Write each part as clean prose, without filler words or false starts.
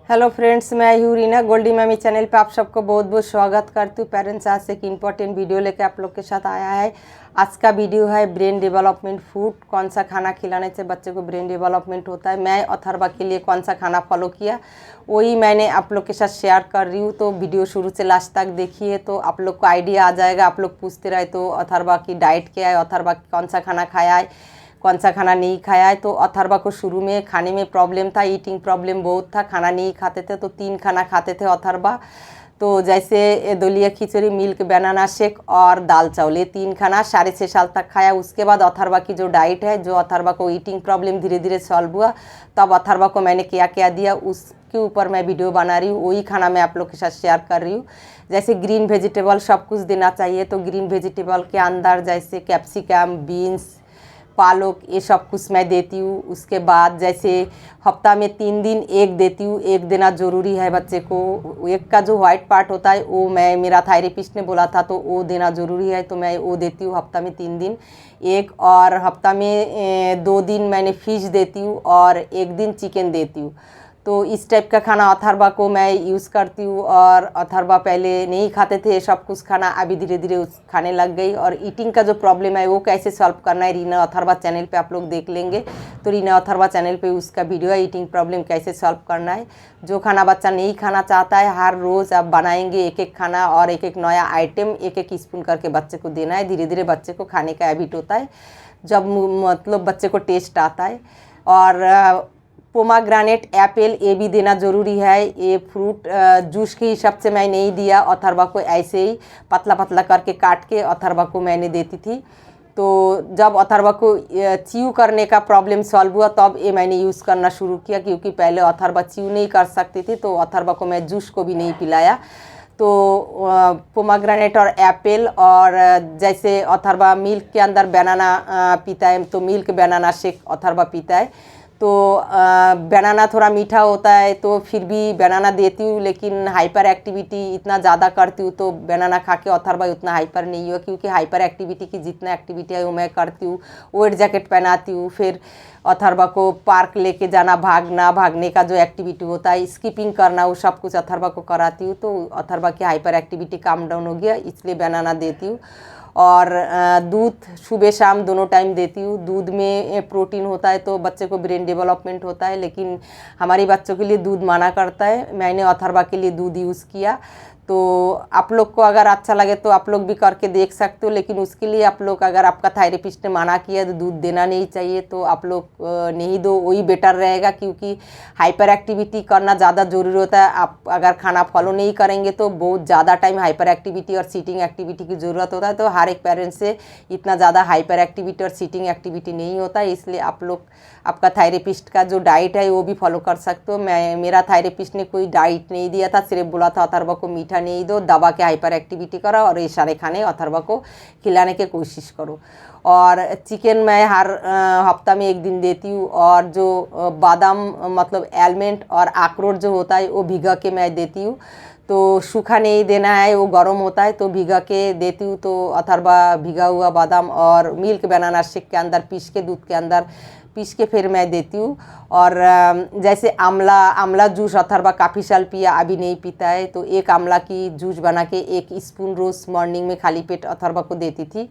Hello friends, मैं हूँ रीना। गोल्डी मामी चैनल पे आप सबको बहुत बहुत स्वागत करती हूँ। पेरेंट्स आज से एक इम्पॉर्टेंट वीडियो लेके आप लोग के साथ आया है। आज का वीडियो है ब्रेन डेवलपमेंट फूड, कौन सा खाना खिलाने से बच्चे को ब्रेन डेवलपमेंट होता है। मैं अथर्वा के लिए कौन सा खाना फॉलो किया वही मैंने आप लोग के साथ शेयर कर रही हूँ। तो वीडियो शुरू से लास्ट तक देखिए तो आप लोग को आइडिया आ जाएगा। आप लोग पूछते रहे तो अथर्वा की डाइट क्या है, अथर्वा कौन सा खाना खाया है, कौन सा खाना नहीं खाया है। तो अथर्वा को शुरू में खाने में प्रॉब्लम था, ईटिंग प्रॉब्लम बहुत था, खाना नहीं खाते थे। तो 3 खाना खाते थे अथर्वा। तो जैसे दलिया खिचड़ी, मिल्क बनाना शेक और दाल चावल, ये 3 खाना 6.5 साल तक खाया। उसके बाद अथर्वा की जो डाइट है, जो अथर्वा को ईटिंग प्रॉब्लम धीरे धीरे सॉल्व हुआ, तब अथर्वा को मैंने क्या क्या दिया उसके ऊपर मैं वीडियो बना रही हूँ। वही खाना मैं आप लोग के साथ शेयर कर रही हूँ। जैसे ग्रीन वेजिटेबल सब कुछ देना चाहिए। तो ग्रीन वेजिटेबल के अंदर जैसे कैप्सिकम, बीन्स, पालक, ये सब कुछ मैं देती हूँ। उसके बाद जैसे हफ्ता में 3 दिन एग देती हूँ। एग देना ज़रूरी है बच्चे को। एग का जो वाइट पार्ट होता है वो मेरा थायरेपिस्ट ने बोला था, तो वो देना ज़रूरी है। तो मैं वो देती हूँ हफ्ता में 3 दिन एग, और हफ्ता में 2 दिन मैंने फिश देती हूँ और 1 दिन चिकन देती हूँ। तो इस टाइप का खाना अथर्वा को मैं यूज़ करती हूँ। और अथर्वा पहले नहीं खाते थे सब कुछ खाना, अभी धीरे धीरे उस खाने लग गई। और ईटिंग का जो प्रॉब्लम है वो कैसे सॉल्व करना है रीना अथर्वा चैनल पे आप लोग देख लेंगे। तो रीना अथर्वा चैनल पे उसका वीडियो है, ईटिंग प्रॉब्लम कैसे सॉल्व करना है। जो खाना बच्चा नहीं खाना चाहता है हर रोज़ आप बनाएंगे एक एक खाना, और एक एक नया आइटम एक एक स्पून करके बच्चे को देना है। धीरे धीरे बच्चे को खाने का हैबिट होता है, जब मतलब बच्चे को टेस्ट आता है। और पोमाग्रानेट, एप्पल, ये भी देना ज़रूरी है। ये फ्रूट जूस के हिसाब से मैं नहीं दिया अथर्वा को, ऐसे ही पतला पतला करके काट के अथर्वा को मैंने देती थी। तो जब अथर्वा को च्यू करने का प्रॉब्लम सॉल्व हुआ तब ये मैंने यूज़ करना शुरू किया, क्योंकि पहले अथर्वा च्यू नहीं कर सकती थी। तो अथर्वा को मैं जूस को भी नहीं पिलाया। तो पोमाग्रेनेट और एप्पल, और जैसे अथर्वा मिल्क के अंदर बनाना पीता है, तो मिल्क बनाना शेक अथर्वा पीता है। तो बनाना थोड़ा मीठा होता है तो फिर भी बनाना देती हूँ, लेकिन हाइपर एक्टिविटी इतना ज़्यादा करती हूँ तो बनाना खा के अथर्वा उतना हाइपर नहीं हुआ। क्योंकि हाइपर एक्टिविटी की जितना एक्टिविटी है वो मैं करती हूँ। वेट जैकेट पहनाती हूँ, फिर अथर्वा को पार्क लेके जाना, भागने का जो एक्टिविटी होता है, स्किपिंग करना, वो सब कुछ अथर्वा को कराती हूँ। तो अथर्वा की हाइपर एक्टिविटी काम डाउन हो गया, इसलिए बनाना देती हूँ। और दूध सुबह शाम दोनों टाइम देती हूँ। दूध में प्रोटीन होता है तो बच्चे को ब्रेन डेवलपमेंट होता है, लेकिन हमारे बच्चों के लिए दूध माना करता है। मैंने अथर्वा के लिए दूध यूज़ किया। तो आप लोग को अगर अच्छा लगे तो आप लोग भी करके देख सकते हो, लेकिन उसके लिए आप लोग, अगर आपका थायरेपिस्ट ने मना किया तो दूध देना नहीं चाहिए, तो आप लोग नहीं दो, वही बेटर रहेगा। क्योंकि हाइपर एक्टिविटी करना ज़्यादा ज़रूरी होता है। आप अगर खाना फॉलो नहीं करेंगे तो बहुत ज़्यादा टाइम हाइपर एक्टिविटी और सीटिंग एक्टिविटी की ज़रूरत होता है। तो हर एक पेरेंट्स से इतना ज़्यादा हाइपर एक्टिविटी और सीटिंग एक्टिविटी नहीं होता है, इसलिए आप लोग आपका थायरेपिस्ट का जो डाइट है वो भी फॉलो कर सकते हो। मेरा थायरेपिस्ट ने कोई डाइट नहीं दिया था, सिर्फ बोला था अथर्वा को मीठा नहीं दो, दबा के हाइपर एक्टिविटी करो और ये सारे खाने अथर्वा को खिलाने की कोशिश करो। और चिकन मैं हर हफ्ता में 1 दिन देती हूँ। और जो बादाम मतलब एलमंड और अखरोट जो होता है वो भिगा के मैं देती हूँ। तो सूखा नहीं देना है, वो गर्म होता है तो भिगा के देती हूँ। तो अथर्वा भिगा हुआ बादाम और मिल्क बनाना शेक के अंदर पीस के, दूध के अंदर पीस के फिर मैं देती हूँ। और जैसे आंवला जूस अथर्वा काफ़ी साल पिया, अभी नहीं पीता है। तो एक आंवला की जूस बना के 1 स्पून रोज़ मॉर्निंग में खाली पेट अथर्वा को देती थी।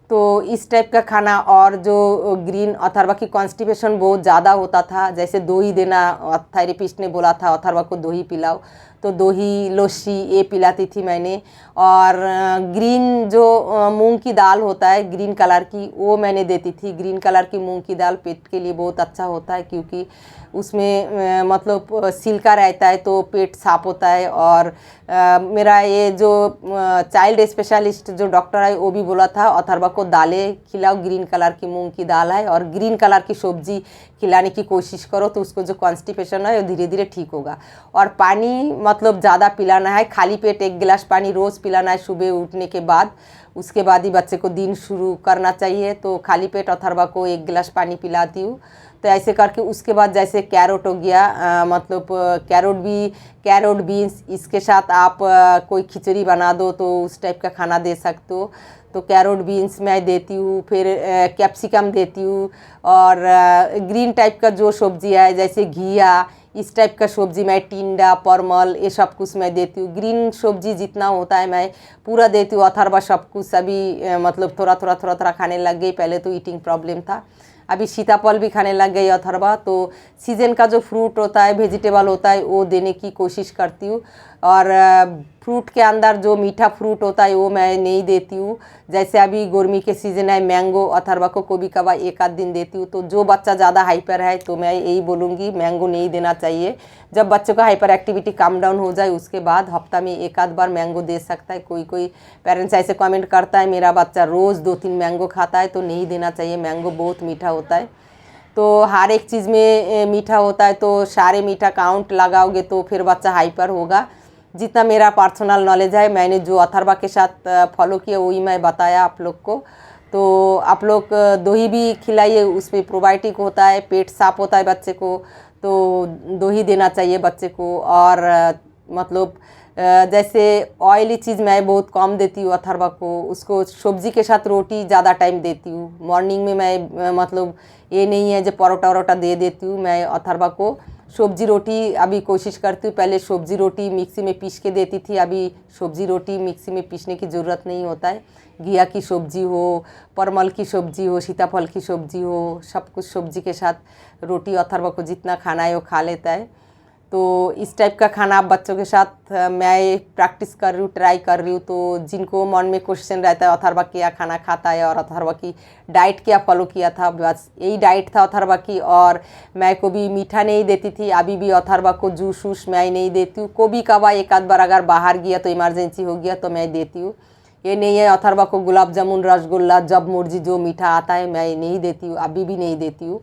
तो इस टाइप का खाना। और जो ग्रीन, अथर्वा की कॉन्स्टिपेशन बहुत ज़्यादा होता था, जैसे दही देना थेरेपिस्ट ने बोला था अथर्वा को दही पिलाओ, तो दही, लस्सी ये पिलाती थी मैंने। और ग्रीन जो मूंग की दाल होता है ग्रीन कलर की, वो मैंने देती थी। ग्रीन कलर की मूंग की दाल पेट के लिए बहुत अच्छा होता है, क्योंकि उसमें मतलब सिल्का रहता है तो पेट साफ होता है। और मेरा ये जो चाइल्ड स्पेशलिस्ट जो डॉक्टर है वो भी बोला था अथर्वा को दालें खिलाओ, ग्रीन कलर की मूंग की दाल है और ग्रीन कलर की सब्जी खिलाने की कोशिश करो, तो उसको जो कॉन्स्टिपेशन है वो धीरे धीरे ठीक होगा। और पानी मतलब ज़्यादा पिलाना है, खाली पेट 1 गिलास पानी रोज़ पिलाना है सुबह उठने के बाद। उसके बाद ही बच्चे को दिन शुरू करना चाहिए। तो खाली पेट अथर्वा को 1 गिलास पानी पिलाती हूँ। तो ऐसे करके उसके बाद जैसे कैरोट हो गया, मतलब कैरोट बीन्स, इसके साथ आप कोई खिचड़ी बना दो तो उस टाइप का खाना दे सकते हो। तो कैरोट बीन्स मैं देती हूँ, फिर कैप्सिकम देती हूँ। और ग्रीन टाइप का जो सब्जी है जैसे घिया, इस टाइप का सब्जी मैं टिंडा परमल ये सब कुछ मैं देती हूँ। ग्रीन सब्जी जितना होता है मैं पूरा देती हूँ। अथर्वा सब कुछ अभी मतलब थोड़ा थोड़ा खाने लग गई। पहले तो ईटिंग प्रॉब्लम था, अभी सीताफल भी खाने लग गई अथर्वा। तो सीजन का जो फ्रूट होता है वेजिटेबल होता है वो देने की कोशिश करती हूँ। और फ्रूट के अंदर जो मीठा फ्रूट होता है वो मैं नहीं देती हूँ। जैसे अभी गर्मी के सीज़न है, मैंगो अथर्वा को कभी कभार एक आध दिन देती हूँ। तो जो बच्चा ज़्यादा हाइपर है तो मैं यही बोलूँगी मैंगो नहीं देना चाहिए। जब बच्चों का हाइपर एक्टिविटी कम डाउन हो जाए उसके बाद हफ्ता में एक आध बार मैंगो दे सकता है। कोई पेरेंट्स ऐसे कमेंट करता है मेरा बच्चा रोज़ 2-3 मैंगो खाता है, तो नहीं देना चाहिए। मैंगो बहुत मीठा होता है, तो हर एक चीज़ में मीठा होता है, तो सारे मीठा काउंट लगाओगे तो फिर बच्चा हाइपर होगा। जितना मेरा पर्सनल नॉलेज है, मैंने जो अथर्वा के साथ फॉलो किया वही मैं बताया आप लोग को। तो आप लोग दही भी खिलाइए, उसमें प्रोबायोटिक होता है, पेट साफ होता है बच्चे को, तो दही देना चाहिए बच्चे को। और मतलब जैसे ऑयली चीज़ मैं बहुत कम देती हूँ अथर्वा को। उसको सब्जी के साथ रोटी ज़्यादा टाइम देती हूँ। मॉर्निंग में मैं मतलब ये नहीं है जो परोठा वरोठा दे देती हूँ। मैं अथर्वा को सब्जी रोटी अभी कोशिश करती हूँ। पहले सब्जी रोटी मिक्सी में पीस के देती थी, अभी सब्जी रोटी मिक्सी में पीसने की ज़रूरत नहीं होता है। घिया की सब्जी हो, परमल की सब्जी हो, सीताफल की सब्जी हो, सब कुछ सब्जी के साथ रोटी अथर्वा को जितना खाना है वो खा लेता है। तो इस टाइप का खाना आप बच्चों के साथ मैं प्रैक्टिस कर रही हूँ, ट्राई कर रही हूँ। तो जिनको मन में क्वेश्चन रहता है अथर्वा क्या खाना खाता है और अथर्वा की डाइट क्या फॉलो किया था, बस यही डाइट था अथर्वा की। और मैं को भी मीठा नहीं देती थी, अभी भी अथर्वा को जूस वूस मैं नहीं देती हूँ। कभी कभार एक आध बार अगर बाहर गया तो इमरजेंसी हो गया तो मैं देती हूँ। ये नहीं है अथर्वा को गुलाब जामुन रसगुल्ला जब मर्जी जो मीठा आता है मैं नहीं देती हूँ, अभी भी नहीं देती हूँ।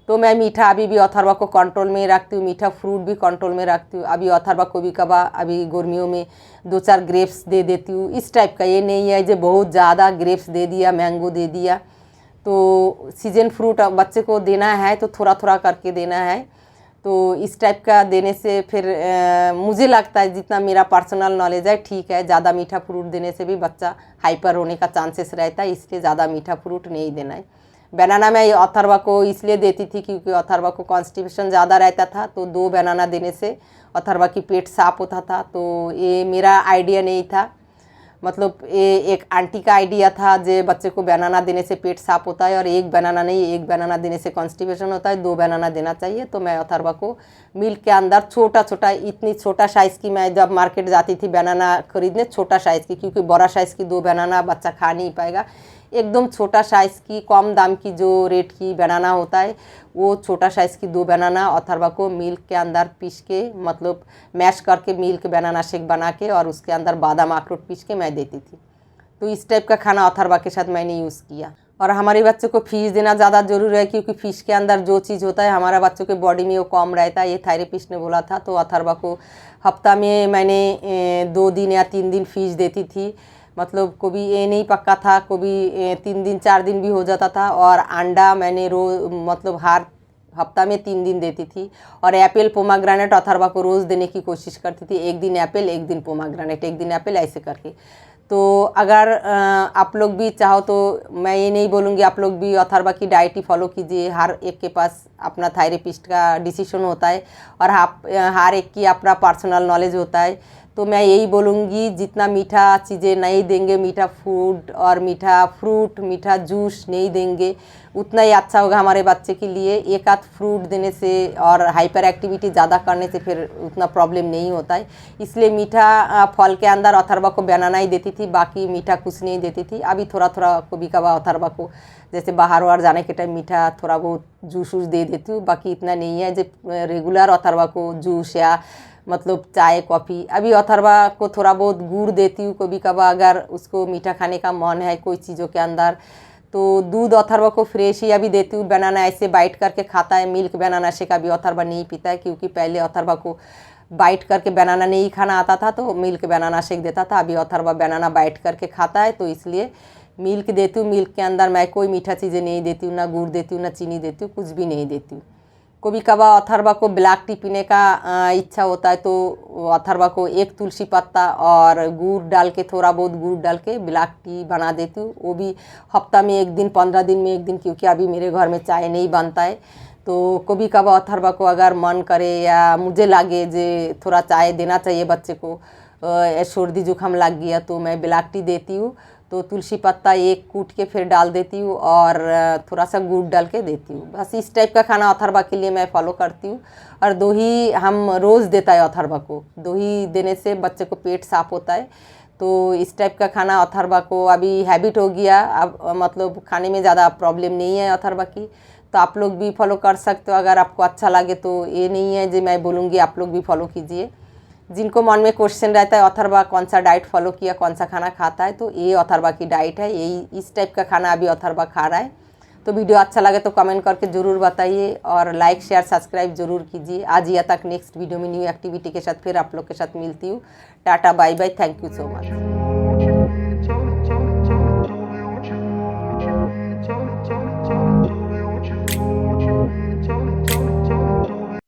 तो मैं मीठा अभी भी अथर्वा को कंट्रोल में रखती हूँ, मीठा फ्रूट भी कंट्रोल में रखती हूँ। अभी अथर्वा को भी कभार अभी गर्मियों में 2-4 ग्रेप्स दे देती हूँ, इस टाइप का। ये नहीं है जो बहुत ज़्यादा ग्रेप्स दे दिया, मैंगो दे दिया। तो सीजन फ्रूट बच्चे को देना है तो थोड़ा थोड़ा करके देना है। तो इस टाइप का देने से फिर मुझे लगता है जितना मेरा पर्सनल नॉलेज है ठीक है। ज़्यादा मीठा फ्रूट देने से भी बच्चा हाइपर होने का चांसेस रहता है, इसलिए ज़्यादा मीठा फ्रूट नहीं देना है। बनाना मैं अथर्वा को इसलिए देती थी क्योंकि अथर्वा को कॉन्स्टिपेशन ज़्यादा रहता था, तो 2 बनाना देने से अथर्वा की पेट साफ होता था। तो ये मेरा आइडिया नहीं था, मतलब ये एक आंटी का आइडिया था जो बच्चे को बनाना देने से पेट साफ होता है। और एक बनाना नहीं, एक बनाना देने से कॉन्स्टिपेशन होता है, 2 बनाना देना चाहिए। तो मैं अथर्वा को मिल्क के अंदर छोटा छोटा, इतनी छोटा साइज़ की, मैं जब मार्केट जाती थी बनाना खरीदने छोटा साइज़ की, क्योंकि बड़ा साइज़ की 2 बनाना बच्चा खा नहीं पाएगा। एकदम छोटा साइज़ की कम दाम की जो रेट की बनाना होता है वो छोटा साइज़ की 2 बनाना अथर्वा को मिल्क के अंदर पीस के, मतलब मैश करके मिल्क बनाना शेक बना के और उसके अंदर बादाम अखरोट पीस के मैं देती थी। तो इस टाइप का खाना अथर्वा के साथ मैंने यूज़ किया। और हमारे बच्चों को फीस देना ज़्यादा ज़रूरी है, क्योंकि फ़िश के अंदर जो चीज़ होता है हमारा बच्चों के बॉडी में वो कम रहता है, ये थेरेपिस्ट ने बोला था। तो अथर्वा को हफ्ता में मैंने 2 दिन या 3 दिन फ़िश देती थी। मतलब कभी ये नहीं पक्का था, कभी 3 दिन 4 दिन भी हो जाता था। और अंडा मैंने मतलब हर हफ्ता में 3 दिन देती थी। और एप्पल पोमाग्रेनेट अथर्वा को रोज़ देने की कोशिश करती थी, एक दिन एप्पल एक दिन पोमाग्रेनेट, एक दिन एप्पल, ऐसे करके। तो अगर आप लोग भी चाहो तो मैं ये नहीं बोलूँगी, आप लोग भी अथर्वा की डाइट ही फॉलो कीजिए। हर एक के पास अपना थेरेपिस्ट का डिसीजन होता है और हर एक की अपना पर्सनल नॉलेज होता है। तो मैं यही बोलूँगी जितना मीठा चीज़ें नहीं देंगे, मीठा फूड और मीठा फ्रूट, मीठा जूस नहीं देंगे, उतना ही अच्छा होगा हमारे बच्चे के लिए। एक आध फ्रूट देने से और हाइपर एक्टिविटी ज़्यादा करने से फिर उतना प्रॉब्लम नहीं होता है। इसलिए मीठा फल के अंदर अथर्वा को बनाना ही देती थी, बाकी मीठा कुछ नहीं देती थी। अभी थोड़ा थोड़ा कभी कभार अथर्वा को जैसे बाहर वाहर जाने के टाइम मीठा थोड़ा बहुत जूस वूस दे देती हूँ, बाकी इतना नहीं है जो रेगुलर अथर्वा को जूस या मतलब चाय कॉफ़ी। अभी अथर्वा को थोड़ा बहुत गुड़ देती हूँ कभी कभार, अगर उसको मीठा खाने का मन है कोई चीज़ों के अंदर। तो दूध अथर्वा को फ्रेश ही अभी देती हूँ, बनाना ऐसे बाइट करके खाता है। मिल्क बनाना शेक अभी अथर्वा नहीं पीता है, क्योंकि पहले अथर्वा को बाइट करके बनाना नहीं खाना आता था तो मिल्क बनाना शेक देता था। अभी अथर्वा बनाना बाइट करके खाता है, तो इसलिए मिल्क देती हूँ। मिल्क के अंदर मैं कोई मीठा चीज़ें नहीं देती हूँ, ना गुड़ देती हूँ, ना चीनी देती हूँ, कुछ भी नहीं देती हूँ। कभी कभार अथर्वा को ब्लैक टी पीने का इच्छा होता है तो अथर्वा को एक तुलसी पत्ता और गुड़ डाल के, थोड़ा बहुत गुड़ डाल के ब्लैक टी बना देती हूँ। वो भी हफ्ता में 1 दिन, 15 दिन में 1 दिन, क्योंकि अभी मेरे घर में चाय नहीं बनता है। तो कभी कभार अथर्वा को अगर मन करे या मुझे लगे जे थोड़ा चाय देना चाहिए बच्चे को, सर्दी जुकाम लग गया तो मैं ब्लैक टी देती हूँ। तो तुलसी पत्ता एक कूट के फिर डाल देती हूँ और थोड़ा सा गुड़ डाल के देती हूँ। बस इस टाइप का खाना अथर्वा के लिए मैं फॉलो करती हूँ। और दही हम रोज़ देता है अथर्वा को, दही देने से बच्चे को पेट साफ होता है। तो इस टाइप का खाना अथर्वा को अभी हैबिट हो गया, अब मतलब खाने में ज़्यादा प्रॉब्लम नहीं है अथर्वा की। तो आप लोग भी फॉलो कर सकते हो अगर आपको अच्छा लगे तो। ये नहीं है जो मैं बोलूँगी आप लोग भी फॉलो कीजिए। जिनको मन में क्वेश्चन रहता है अथर्वा कौन सा डाइट फॉलो किया, कौन सा खाना खाता है, तो ये अथर्वा की डाइट है, यही इस टाइप का खाना अभी अथर्वा खा रहा है। तो वीडियो अच्छा लगे तो कमेंट करके ज़रूर बताइए और लाइक शेयर सब्सक्राइब जरूर कीजिए। आज या तक नेक्स्ट वीडियो में न्यू एक्टिविटी के साथ फिर आप लोग के साथ मिलती हूँ। Tata bye bye, thank you so much.